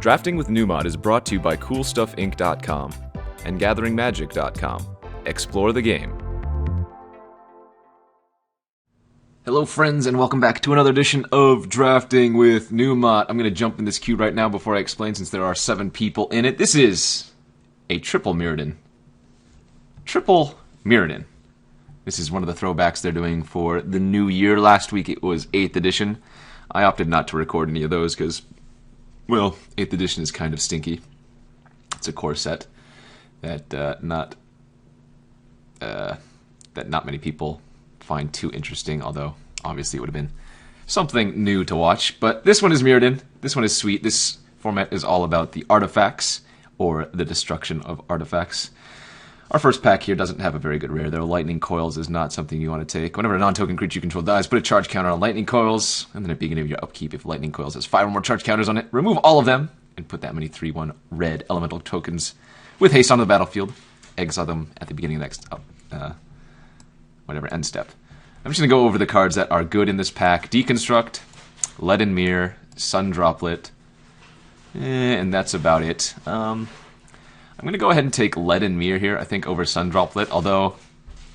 Drafting with Numot is brought to you by CoolStuffInc.com and GatheringMagic.com. Explore the game. Hello friends, and welcome back to another edition of Drafting with Numot. I'm going to jump in this queue right now before I explain, since there are 7 people in it. This is a triple Mirrodin. Triple Mirrodin. This is one of the throwbacks they're doing for the new year. Last week it was 8th edition. I opted not to record any of those because, well, 8th edition is kind of stinky. It's a core set that not many people find too interesting, although obviously it would have been something new to watch. But this one is Mirrodin. This one is sweet. This format is all about the artifacts, or the destruction of artifacts. Our first pack here doesn't have a very good rare, though. Lightning Coils is not something you want to take. Whenever a non-token creature you control dies, put a charge counter on Lightning Coils, and then at the beginning of your upkeep, if Lightning Coils has 5 or more charge counters on it, remove all of them, and put that many 3/1 red elemental tokens with haste onto the battlefield. Exile them at the beginning of the next end step. I'm just going to go over the cards that are good in this pack. Deconstruct, Leaden Myr, Sun Droplet, and that's about it. I'm going to go ahead and take Leaden Myr here, I think, over Sun Droplet, although,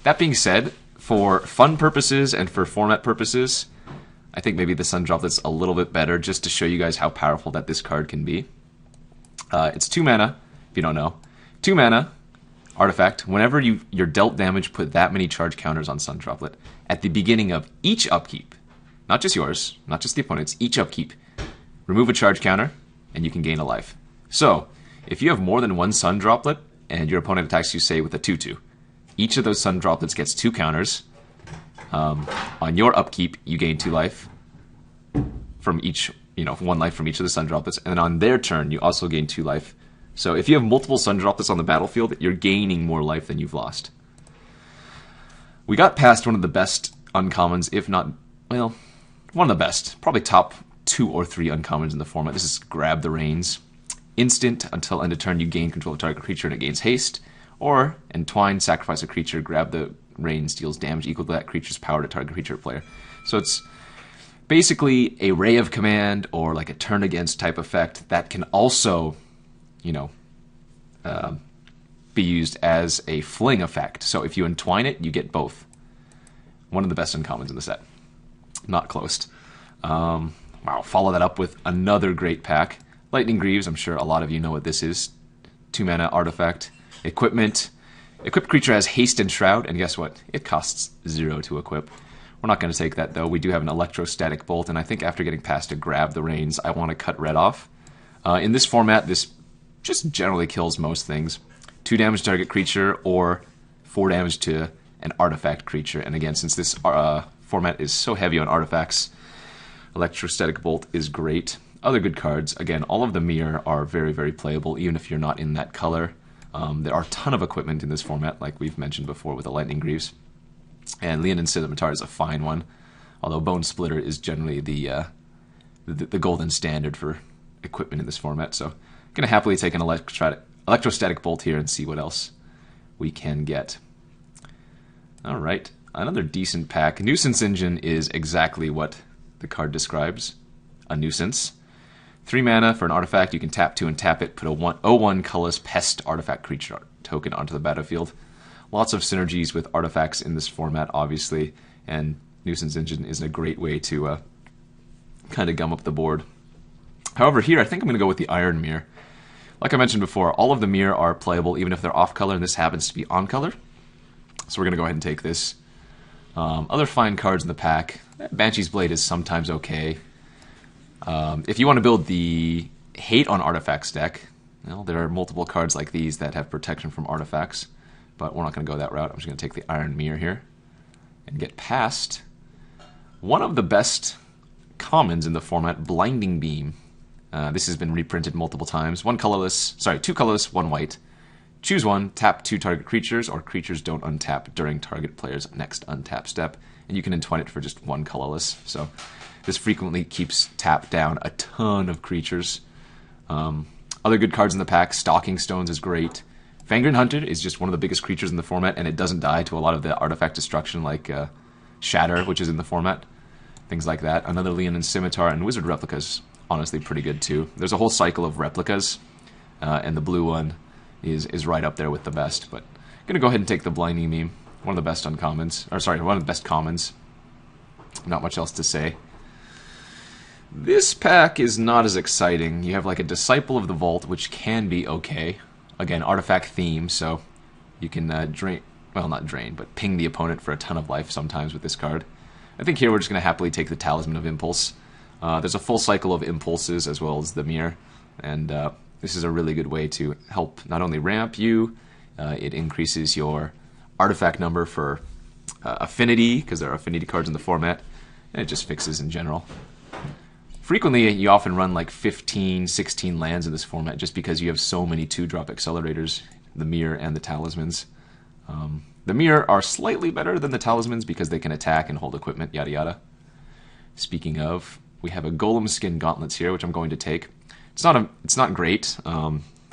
that being said, for fun purposes and for format purposes, I think maybe the Sun Droplet's a little bit better, just to show you guys how powerful that this card can be. It's 2 mana, if you don't know. 2 mana, artifact. Whenever you're dealt damage, put that many charge counters on Sun Droplet. At the beginning of each upkeep, not just yours, not just the opponent's, each upkeep, remove a charge counter, and you can gain a life. So, if you have more than 1 Sun Droplet, and your opponent attacks you, say, with a 2/2, each of those Sun Droplets gets 2 counters. On your upkeep, you gain 2 life from each, 1 life from each of the Sun Droplets, and then on their turn, you also gain 2 life. So if you have multiple Sun Droplets on the battlefield, you're gaining more life than you've lost. We got past one of the best uncommons, if not, well, one of the best. Probably top 2 or 3 uncommons in the format. This is Grab the Reins. Instant, until end of turn, you gain control of a target creature and it gains haste. Or, Entwine, sacrifice a creature, grab the reins, deals damage equal to that creature's power to target creature or player. So it's basically a Ray of Command, or like a turn against type effect that can also, be used as a fling effect. So if you entwine it, you get both. One of the best uncommons in the set. Not close. Wow, follow that up with another great pack. Lightning Greaves, I'm sure a lot of you know what this is. 2 mana artifact. Equipment. Equipped creature has haste and shroud, and guess what? It costs 0 to equip. We're not going to take that, though. We do have an Electrostatic Bolt, and I think after getting past to Grab the Reins, I want to cut red off. In this format, this just generally kills most things. 2 damage to target creature, or 4 damage to an artifact creature. And again, since this format is so heavy on artifacts, Electrostatic Bolt is great. Other good cards, again, all of the Myr are very, very playable, even if you're not in that color. There are a ton of equipment in this format, like we've mentioned before with the Lightning Greaves. And Leonin Scimitar is a fine one, although Bone Splitter is generally the golden standard for equipment in this format. So I'm going to happily take an Electrostatic Bolt here and see what else we can get. Alright, another decent pack. Nuisance Engine is exactly what the card describes. A nuisance. 3 mana for an artifact. You can tap 2 and tap it. Put a 0/1 colorless pest artifact creature token onto the battlefield. Lots of synergies with artifacts in this format, obviously, and Nuisance Engine is a great way to kind of gum up the board. However, here I think I'm going to go with the Iron Myr. Like I mentioned before, all of the Myr are playable, even if they're off color, and this happens to be on color. So we're going to go ahead and take this. Other fine cards in the pack. Banshee's Blade is sometimes okay. If you want to build the Hate on Artifacts deck, well, there are multiple cards like these that have protection from artifacts, but we're not going to go that route. I'm just going to take the Iron Myr here and get past one of the best commons in the format, Blinding Beam. This has been reprinted multiple times. 2 colorless, 1 white. Choose one, tap 2 target creatures, or creatures don't untap during target player's next untap step, and you can entwine it for just 1 colorless. So this frequently keeps tap down a ton of creatures. Other good cards in the pack, Stalking Stones is great. Fangren Hunter is just one of the biggest creatures in the format, and it doesn't die to a lot of the artifact destruction like Shatter, which is in the format. Things like that. Another Leonin Scimitar, and Wizard Replicas honestly pretty good too. There's a whole cycle of replicas, and the blue one is right up there with the best. But I'm gonna go ahead and take the Blinding Beam, one of the best uncommons, or sorry, one of the best commons. Not much else to say. This pack is not as exciting. You have like a Disciple of the Vault, which can be okay. Again, artifact theme, so you can drain, well, not drain, but ping the opponent for a ton of life sometimes with this card. I think here we're just going to happily take the Talisman of Impulse. There's a full cycle of impulses as well as the Myr, and this is a really good way to help not only ramp you, it increases your artifact number for affinity, because there are affinity cards in the format, and it just fixes in general. Frequently, you often run like 15, 16 lands in this format just because you have so many 2-drop accelerators, the Myr and the Talismans. The Myr are slightly better than the Talismans because they can attack and hold equipment, yada yada. Speaking of, we have a Golem-Skin Gauntlets here, which I'm going to take. It's not great.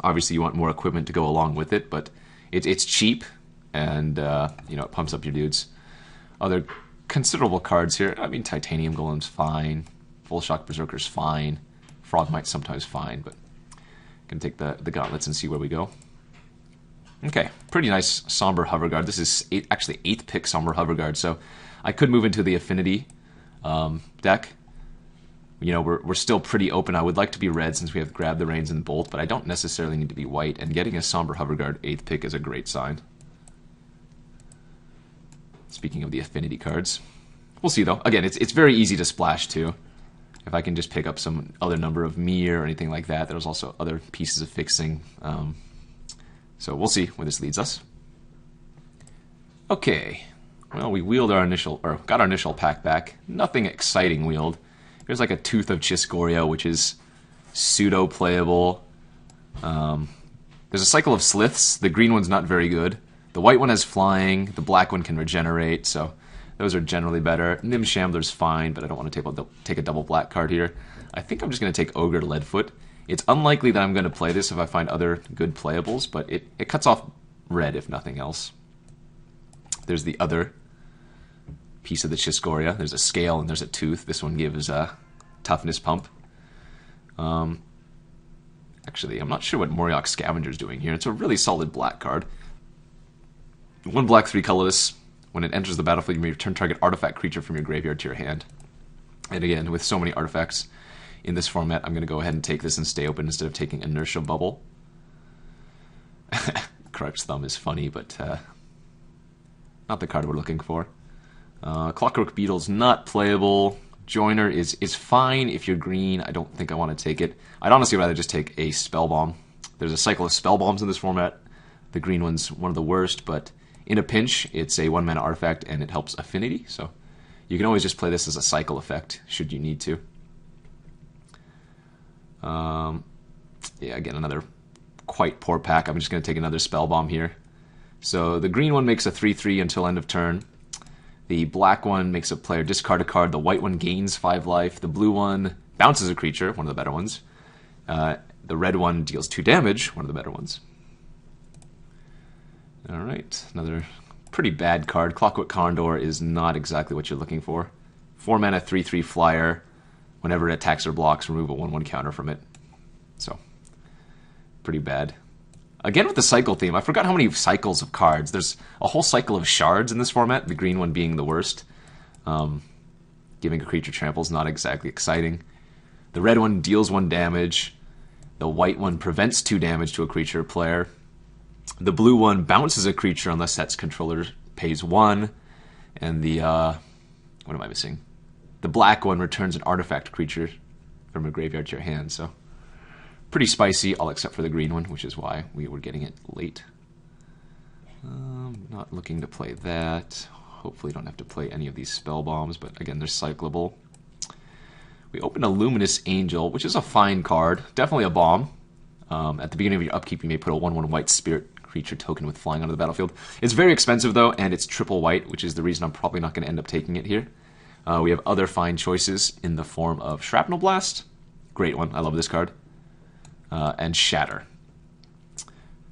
Obviously, you want more equipment to go along with it, but it's cheap, and you know, it pumps up your dudes. Other considerable cards here. I mean, Titanium Golem's fine. Full Shock Berserker's fine. Frogmite's sometimes fine, but can take the gauntlets and see where we go. Okay, pretty nice Somber Hoverguard. This is actually 8th pick Somber Hoverguard, so I could move into the affinity deck. You know, we're still pretty open. I would like to be red since we have Grab the Reins and Bolt, but I don't necessarily need to be white, and getting a Somber Hoverguard 8th pick is a great sign. Speaking of the affinity cards. We'll see, though. Again, it's very easy to splash, too. If I can just pick up some other number of Myr or anything like that, there's also other pieces of fixing. So we'll see where this leads us. Okay. Well, we wheeled our initial, or got our initial pack back. Nothing exciting wheeled. There's like a Tooth of Chiscoria, which is pseudo-playable. There's a cycle of Sliths. The green one's not very good. The white one has flying. The black one can regenerate, so those are generally better. Nim Shambler's fine, but I don't want to take a double black card here. I think I'm just going to take Ogre Leadfoot. It's unlikely that I'm going to play this if I find other good playables, but it cuts off red if nothing else. There's the other piece of the Chiscoria. There's a Scale and there's a Tooth. This one gives a Toughness Pump. Actually, I'm not sure what Moriok Scavenger's doing here. It's a really solid black card. 1 black, 3 colorless. When it enters the battlefield, you may return target artifact creature from your graveyard to your hand. And again, with so many artifacts in this format, I'm going to go ahead and take this and stay open instead of taking Inertia Bubble. Krark's Thumb is funny, but not the card we're looking for. Clockwork Beetle's not playable. Joiner is fine if you're green. I don't think I want to take it. I'd honestly rather just take a Spellbomb. There's a cycle of Spellbombs in this format. The green one's one of the worst, but in a pinch, it's a 1-mana artifact, and it helps affinity, so you can always just play this as a cycle effect, should you need to. Yeah, again, another quite poor pack. I'm just going to take another Spellbomb here. So the green one makes a 3/3 until end of turn. The black one makes a player discard a card. The white one gains 5 life. The blue one bounces a creature, one of the better ones. The red one deals 2 damage, one of the better ones. Alright, another pretty bad card. Clockwork Condor is not exactly what you're looking for. 4 mana, 3/3 flyer. Whenever it attacks or blocks, remove a 1/1 counter from it. So, pretty bad. Again with the cycle theme, I forgot how many cycles of cards. There's a whole cycle of shards in this format, the green one being the worst. Giving a creature trample is not exactly exciting. The red one deals 1 damage. The white one prevents 2 damage to a creature player. The blue one bounces a creature unless that's controller pays 1. And the, what am I missing? The black one returns an artifact creature from a graveyard to your hand, so pretty spicy, all except for the green one, which is why we were getting it late. Not looking to play that. Hopefully don't have to play any of these spell bombs, but again, they're cyclable. We open a Luminous Angel, which is a fine card. Definitely a bomb. At the beginning of your upkeep, you may put a 1/1 white spirit creature token with flying onto the battlefield. It's very expensive, though, and it's triple white, which is the reason I'm probably not going to end up taking it here. We have other fine choices in the form of Shrapnel Blast. Great one. I love this card. And Shatter.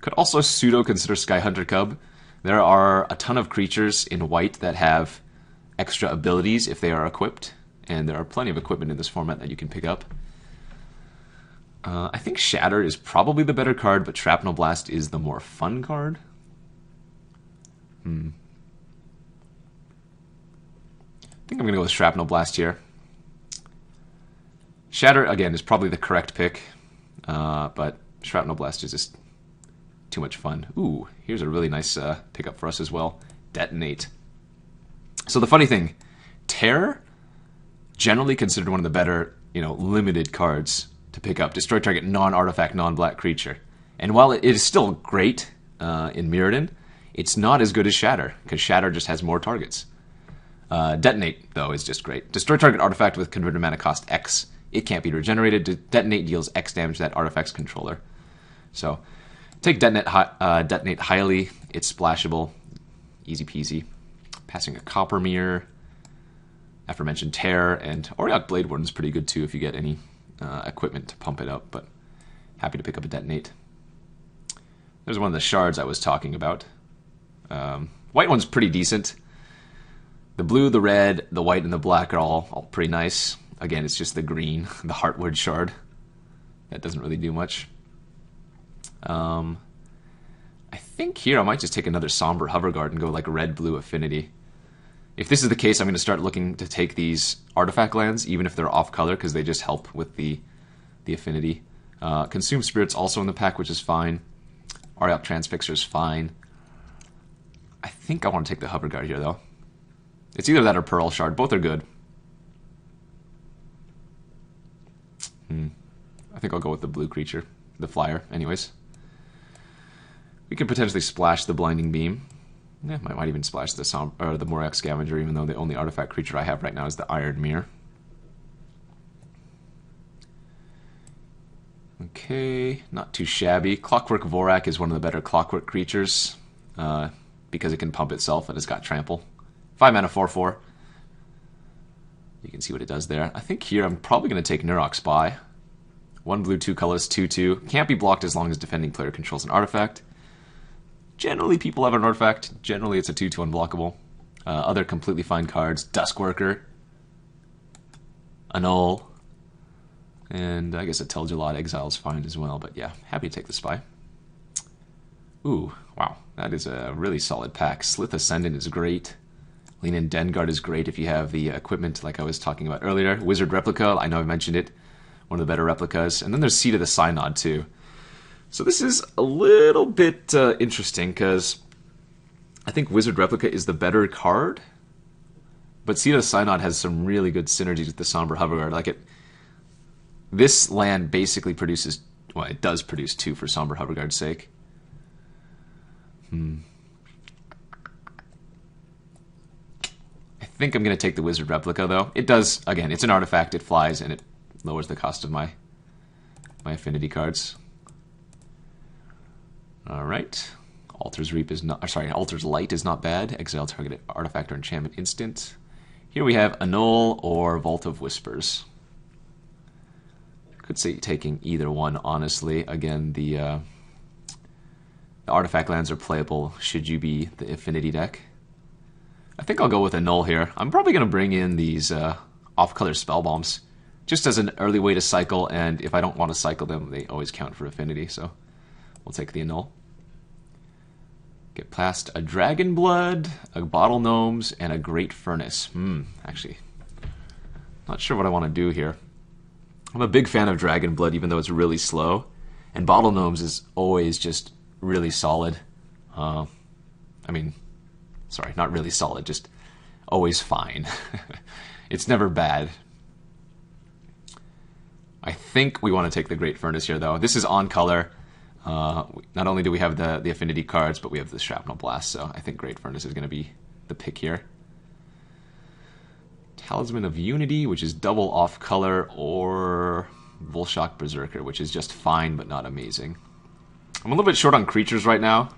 Could also pseudo-consider Sky Hunter Cub. There are a ton of creatures in white that have extra abilities if they are equipped, and there are plenty of equipment in this format that you can pick up. I think Shatter is probably the better card, but Shrapnel Blast is the more fun card. I think I'm going to go with Shrapnel Blast here. Shatter, again, is probably the correct pick, but Shrapnel Blast is just too much fun. Ooh, here's a really nice pickup for us as well. Detonate. So the funny thing, Terror, generally considered one of the better, limited cards to pick up. Destroy target non-artifact, non-black creature. And while it is still great in Mirrodin, it's not as good as Shatter, because Shatter just has more targets. Detonate, though, is just great. Destroy target artifact with converted mana cost X. It can't be regenerated. Detonate deals X damage to that artifact's controller. So, take Detonate highly. It's splashable. Easy peasy. Passing a Copper Myr. Aforementioned Terror, and Auriok Blade Warden's pretty good too if you get any equipment to pump it up, but happy to pick up a Detonate. There's one of the shards I was talking about. White one's pretty decent. The blue, the red, the white, and the black are all pretty nice. Again, it's just the green, the Heartwood shard. That doesn't really do much. I think here I might just take another Somber Hoverguard and go like red-blue affinity. If this is the case, I'm going to start looking to take these artifact lands, even if they're off-color, because they just help with the affinity. Consume Spirit's also in the pack, which is fine. Auriok Transfixer's fine. I think I want to take the Hoverguard here, though. It's either that or Pearl Shard. Both are good. I think I'll go with the blue creature. The flyer, anyways. We could potentially splash the Blinding Beam. Yeah, might even splash the Morak Scavenger, even though the only artifact creature I have right now is the Iron Myr. Okay, not too shabby. Clockwork Vorak is one of the better Clockwork creatures, because it can pump itself and it's got Trample. 5 mana, 4/4. You can see what it does there. I think here I'm probably going to take Neurok Spy. 1 blue, 2 colors, 2/2. Can't be blocked as long as defending player controls an artifact. Generally, people have an artifact. Generally, it's a 2/2 unblockable. Other completely fine cards: Duskworker, Annul, and I guess a Tel'Gelad Exile is fine as well. But yeah, happy to take the Spy. Ooh, wow, that is a really solid pack. Slith Ascendant is great. Leanin Denguard is great if you have the equipment like I was talking about earlier. Wizard Replica, I know I mentioned it. One of the better replicas. And then there's Seed of the Synod too. So this is a little bit interesting because I think Wizard Replica is the better card, but Seed of the Synod has some really good synergies with the Somber Hoverguard. This land basically produces, well, it does produce 2 for Somber Hoverguard's sake. I think I'm going to take the Wizard Replica, though. It does, again, it's an artifact, it flies, and it lowers the cost of my affinity cards. Alright. Altar's Light is not bad. Exile target artifact or enchantment instant. Here we have Annul or Vault of Whispers. Could say taking either one, honestly. Again, the artifact lands are playable should you be the affinity deck. I think I'll go with Annul here. I'm probably going to bring in these off-color Spellbombs just as an early way to cycle, and if I don't want to cycle them, they always count for affinity, so we'll take the Annul. Get past a Dragon Blood, a Bottle Gnomes, and a Great Furnace. Actually, not sure what I want to do here. I'm a big fan of Dragon Blood, even though it's really slow, and Bottle Gnomes is always just really solid. Sorry, not really solid, just always fine. It's never bad. I think we want to take the Great Furnace here, though. This is on color. Not only do we have the affinity cards, but we have the Shrapnel Blast, so I think Great Furnace is going to be the pick here. Talisman of Unity, which is double off color, or Volshock Berserker, which is just fine but not amazing. I'm a little bit short on creatures right now,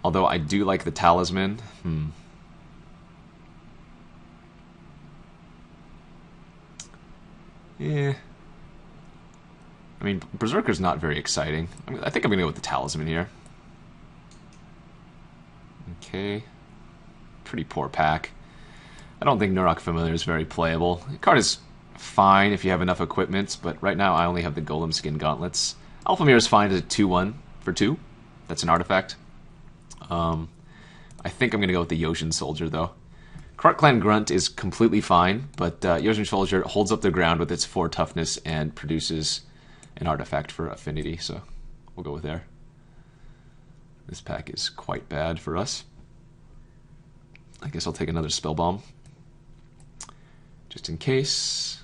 although I do like the Talisman. Yeah. I mean, Berserker's not very exciting. I think I'm going to go with the Talisman here. Okay. Pretty poor pack. I don't think Neurok Familiar is very playable. The card is fine if you have enough equipment, but right now I only have the Golem-Skin Gauntlets. Alpha Myr is fine as a 2-1 for 2. That's an artifact. I think I'm going to go with the Yotian Soldier, though. Krark-Clan Grunt is completely fine, but Yotian Soldier holds up the ground with its 4 toughness and produces an artifact for affinity, so we'll go with there. This pack is quite bad for us. I guess I'll take another Spellbomb, just in case.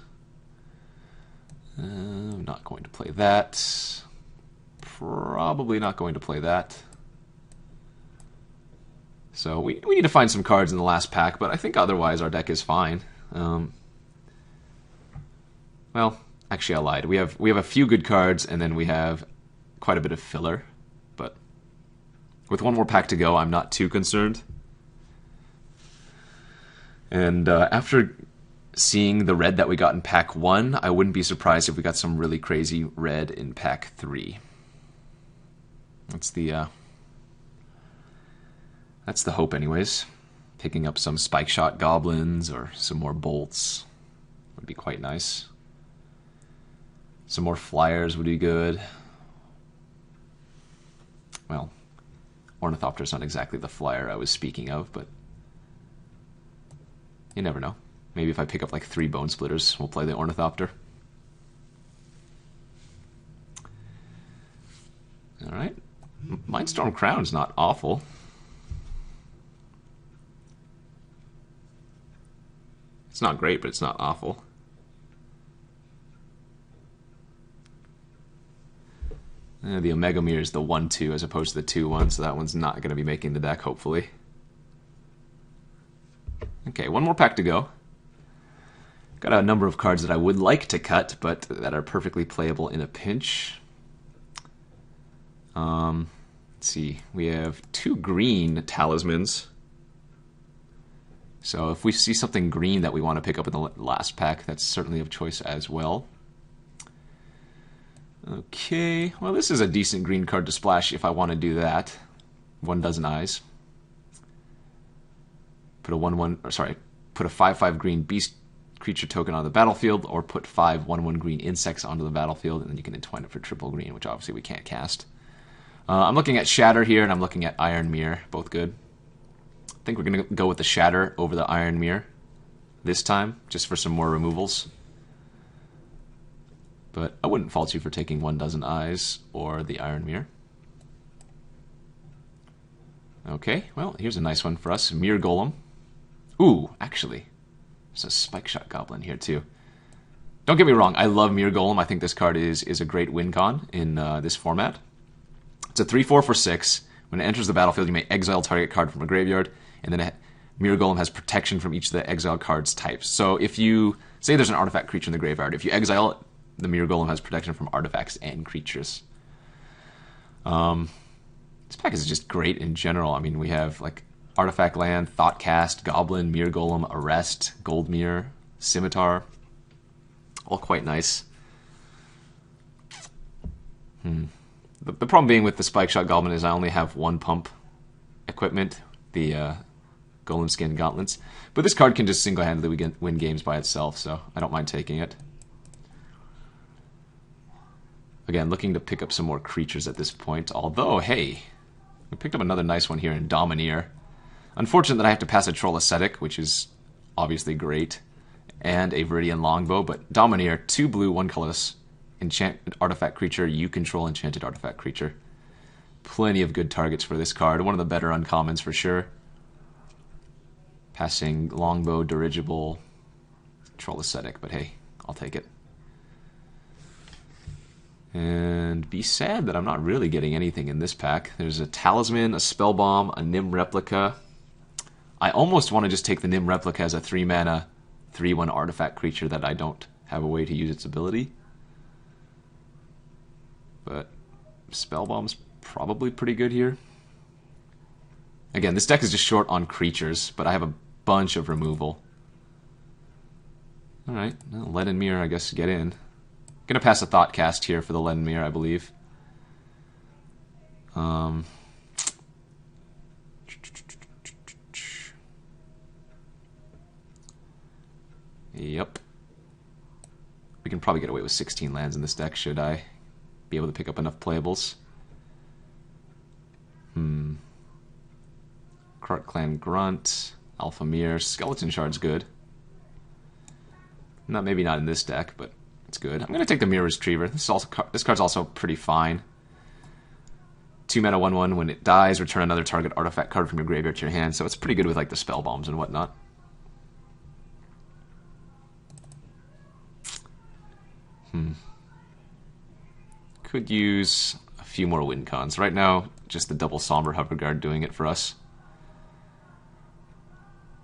I'm not going to play that. Probably not going to play that. So we need to find some cards in the last pack, but I think otherwise our deck is fine. Well, actually I lied. We have a few good cards, and then we have quite a bit of filler. But with one more pack to go, I'm not too concerned. And after seeing the red that we got in pack 1, I wouldn't be surprised if we got some really crazy red in pack 3. That's the hope anyways. Picking up some Spikeshot Goblins or some more Bolts would be quite nice. Some more Flyers would be good. Well, Ornithopter's not exactly the flyer I was speaking of, but you never know. Maybe if I pick up like 3 Bone Splitters, we'll play the Ornithopter. Alright. Mindstorm Crown's not awful. It's not great, but it's not awful. The Omega Myr is the 1-2 as opposed to the 2-1, so that one's not going to be making the deck, hopefully. Okay, one more pack to go. Got a number of cards that I would like to cut, but that are perfectly playable in a pinch. Let's see, we have 2 green talismans. So if we see something green that we want to pick up in the last pack, that's certainly of choice as well. Okay, well this is a decent green card to splash if I want to do that. 1 Dozen Eyes. Put a 5/5 green beast creature token on the battlefield, or put 5 1/1 green insects onto the battlefield, and then you can entwine it for triple green, which obviously we can't cast. I'm looking at Shatter here, and I'm looking at Iron Myr, both good. I think we're going to go with the Shatter over the Iron Myr this time, just for some more removals. But I wouldn't fault you for taking 1 Dozen Eyes or the Iron Myr. Okay, well, here's a nice one for us. Myr Golem. Ooh, actually, there's a Spikeshot Goblin here too. Don't get me wrong, I love Myr Golem. I think this card is a great win con in this format. It's a 3/4 for 6. When it enters the battlefield, you may exile target card from a graveyard, and then Myr Golem has protection from each of the exiled cards' types. So if you say there's an artifact creature in the graveyard, if you exile it, the Myr Golem has protection from artifacts and creatures. This pack is just great in general. I mean, we have like Artifact Land, Thoughtcast, Goblin, Myr Golem, Arrest, Gold Myr, Scimitar. All quite nice. The problem being with the Spikeshot Goblin is I only have 1 pump equipment, the Golem-Skin Gauntlets. But this card can just single-handedly win games by itself, so I don't mind taking it. Again, looking to pick up some more creatures at this point, although, hey, we picked up another nice one here in Domineer. Unfortunate that I have to pass a Troll Ascetic, which is obviously great, and a Viridian Longbow, but Domineer, 2 blue, 1 colorless, enchanted artifact creature, you control enchanted artifact creature. Plenty of good targets for this card, one of the better uncommons for sure. Passing Longbow, Dirigible, Troll Ascetic, but hey, I'll take it. And be sad that I'm not really getting anything in this pack. There's a Talisman, a Spellbomb, a Nim Replica. I almost want to just take the Nim Replica as a 3-mana, 3/1 artifact creature that I don't have a way to use its ability. But Spellbomb's probably pretty good here. Again, this deck is just short on creatures, but I have a bunch of removal. Alright, well, Leaden Myr, I guess, get in. Gonna pass a Thoughtcast here for the Leaden Myr, I believe. Yep. We can probably get away with 16 lands in this deck, should I be able to pick up enough playables. Krark-Clan Grunt, Alpha Myr, Skeleton Shard's good. Maybe not in this deck, but it's good. I'm going to take the Myr Retriever. This card's also pretty fine. 2 mana 1/1. When it dies, return another target artifact card from your graveyard to your hand. So it's pretty good with like the spell bombs and whatnot. Could use a few more win cons. Right now, just the double Somber Hoverguard doing it for us.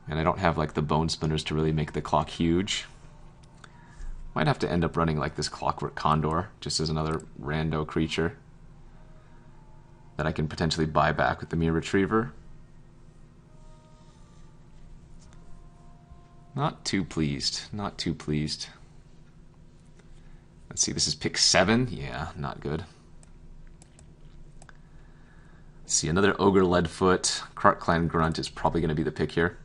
And I don't have like the Bone Splinters to really make the clock huge. Might have to end up running like this Clockwork Condor, just as another rando creature that I can potentially buy back with the Myr Retriever. Not too pleased. Not too pleased. Let's see, this is pick 7. Yeah, not good. Let's see, another Ogre Leadfoot. Krark-Clan Grunt is probably going to be the pick here.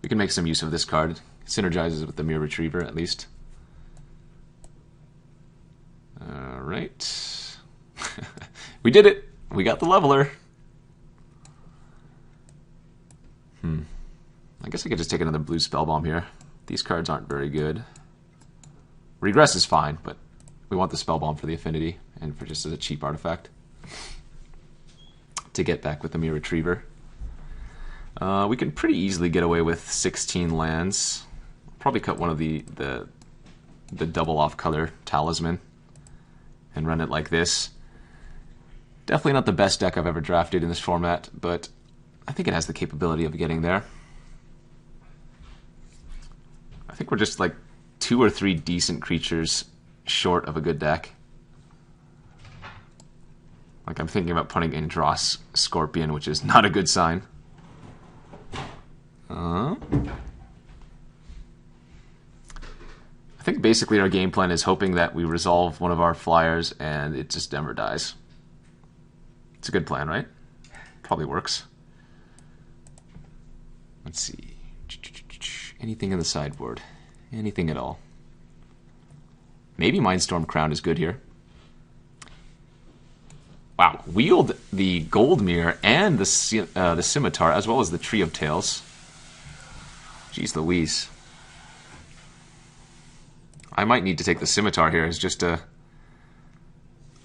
We can make some use of this card. Synergizes with the Myr Retriever, at least. Alright. We did it! We got the leveler! I guess I could just take another blue Spellbomb here. These cards aren't very good. Regress is fine, but we want the Spellbomb for the affinity and for just as a cheap artifact to get back with the Myr Retriever. We can pretty easily get away with 16 lands. Probably cut one of the double off-color Talisman and run it like this. Definitely not the best deck I've ever drafted in this format, but I think it has the capability of getting there. I think we're just like 2 or 3 decent creatures short of a good deck. Like I'm thinking about putting in Dross Scorpion, which is not a good sign. I think basically our game plan is hoping that we resolve one of our flyers and it just never dies. It's a good plan, right? Probably works. Let's see. Anything in the sideboard? Anything at all? Maybe Mindstorm Crown is good here. Wow, wield the Gold Myr and the Scimitar, as well as the Tree of Tails. Jeez Louise. I might need to take the Scimitar here as just a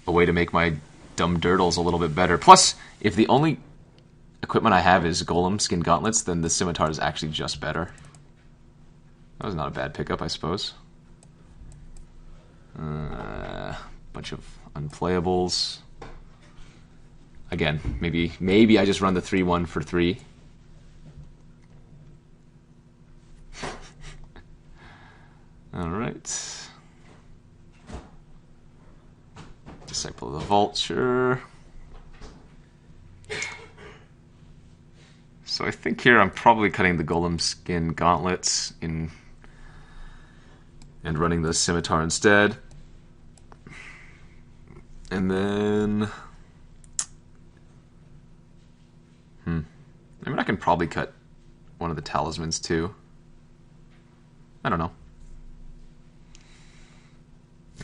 way to make my dumb Durdles a little bit better. Plus, if the only equipment I have is Golem-Skin Gauntlets, then the Scimitar is actually just better. That was not a bad pickup, I suppose. Bunch of unplayables. Again, maybe I just run the 3/1 for 3. Alright. Disciple of the Vulture. So I think here I'm probably cutting the Golem-Skin Gauntlets and running the Scimitar instead. And then I mean, I can probably cut one of the Talismans too. I don't know.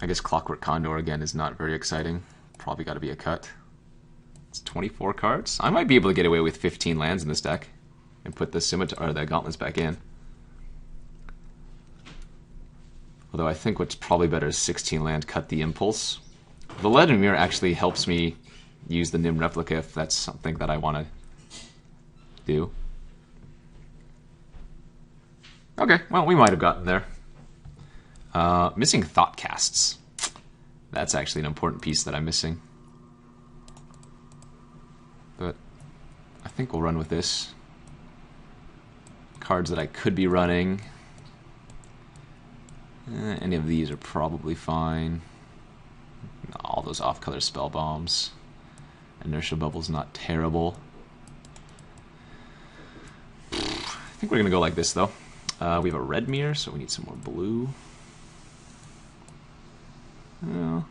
I guess Clockwork Condor again is not very exciting. Probably got to be a cut. It's 24 cards. I might be able to get away with 15 lands in this deck and put the Scimitar or the Gauntlets back in. Although I think what's probably better is 16 land, cut the Impulse. The Leaden Myr actually helps me use the Nim Replica if that's something that I want to do. Okay, well, we might have gotten there. Missing Thoughtcasts. That's actually an important piece that I'm missing. But I think we'll run with this. Cards that I could be running. Any of these are probably fine. All those off-color spell bombs. Inertia Bubble's not terrible. I think we're going to go like this, though. We have a red Myr, so we need some more blue. The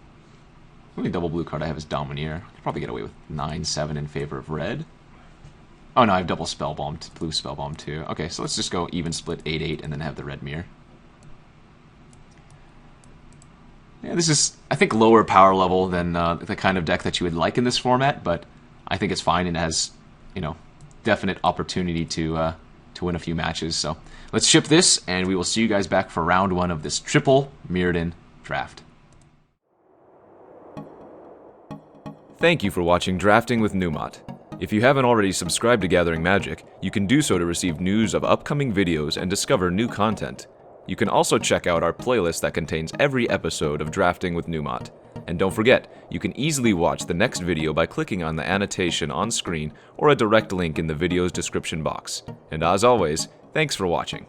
only double blue card I have is Domineer. I'll probably get away with 9/7 in favor of red. Oh no, I have double Spellbomb, blue Spellbomb too. Okay, so let's just go even split 8/8 and then have the red Myr. Yeah, this is, I think, lower power level than the kind of deck that you would like in this format, but I think it's fine and has, definite opportunity to win a few matches. So let's ship this, and we will see you guys back for round 1 of this triple Mirrodin draft. Thank you for watching Drafting with Numot. If you haven't already subscribed to Gathering Magic, you can do so to receive news of upcoming videos and discover new content. You can also check out our playlist that contains every episode of Drafting with Numot. And don't forget, you can easily watch the next video by clicking on the annotation on screen or a direct link in the video's description box. And as always, thanks for watching.